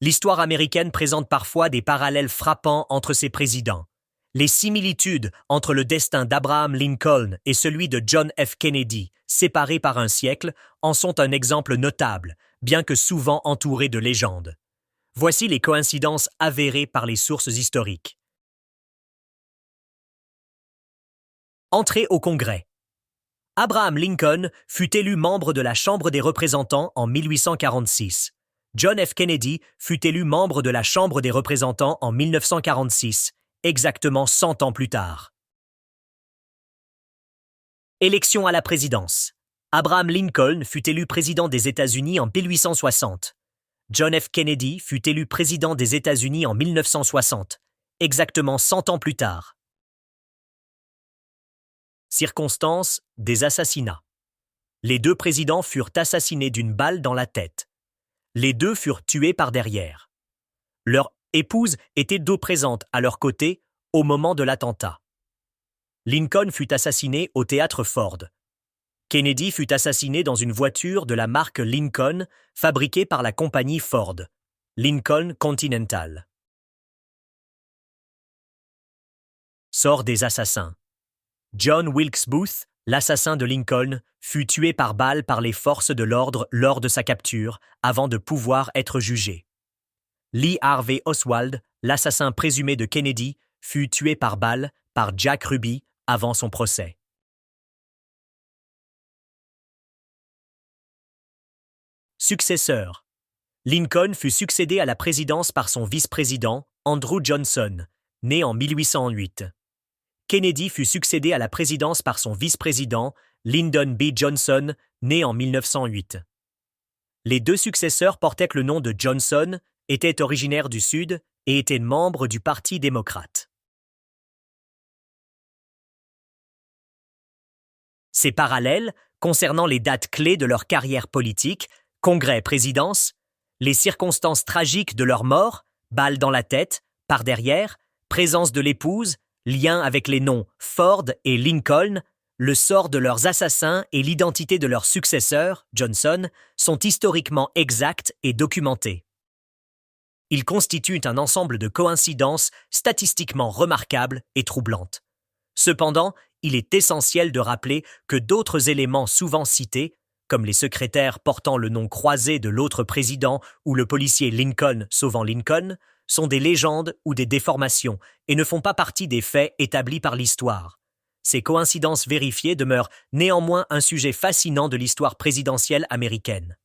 L'histoire américaine présente parfois des parallèles frappants entre ses présidents. Les similitudes entre le destin d'Abraham Lincoln et celui de John F. Kennedy, séparés par un siècle, en sont un exemple notable, bien que souvent entourés de légendes. Voici les coïncidences avérées par les sources historiques. Entrée au Congrès. Abraham Lincoln fut élu membre de la Chambre des représentants en 1846. John F. Kennedy fut élu membre de la Chambre des représentants en 1946, exactement 100 ans plus tard. Élection à la présidence. Abraham Lincoln fut élu président des États-Unis en 1860. John F. Kennedy fut élu président des États-Unis en 1960, exactement 100 ans plus tard. Circonstances des assassinats. Les deux présidents furent assassinés d'une balle dans la tête. Les deux furent tués par derrière. Leur épouse était dos présente à leur côté au moment de l'attentat. Lincoln fut assassiné au théâtre Ford. Kennedy fut assassiné dans une voiture de la marque Lincoln, fabriquée par la compagnie Ford, Lincoln Continental. Sort des assassins. John Wilkes Booth, l'assassin de Lincoln, fut tué par balle par les forces de l'ordre lors de sa capture, avant de pouvoir être jugé. Lee Harvey Oswald, l'assassin présumé de Kennedy, fut tué par balle par Jack Ruby avant son procès. Successeur. Lincoln fut succédé à la présidence par son vice-président, Andrew Johnson, né en 1808. Kennedy fut succédé à la présidence par son vice-président, Lyndon B. Johnson, né en 1908. Les deux successeurs portaient le nom de Johnson, étaient originaires du Sud et étaient membres du Parti démocrate. Ces parallèles, concernant les dates clés de leur carrière politique, congrès-présidence, les circonstances tragiques de leur mort, balle dans la tête, par derrière, présence de l'épouse, lien avec les noms Ford et Lincoln, le sort de leurs assassins et l'identité de leur successeur, Johnson, sont historiquement exacts et documentés. Ils constituent un ensemble de coïncidences statistiquement remarquables et troublantes. Cependant, il est essentiel de rappeler que d'autres éléments souvent cités, comme les secrétaires portant le nom croisé de l'autre président ou le policier Lincoln sauvant Lincoln, sont des légendes ou des déformations et ne font pas partie des faits établis par l'histoire. Ces coïncidences vérifiées demeurent néanmoins un sujet fascinant de l'histoire présidentielle américaine.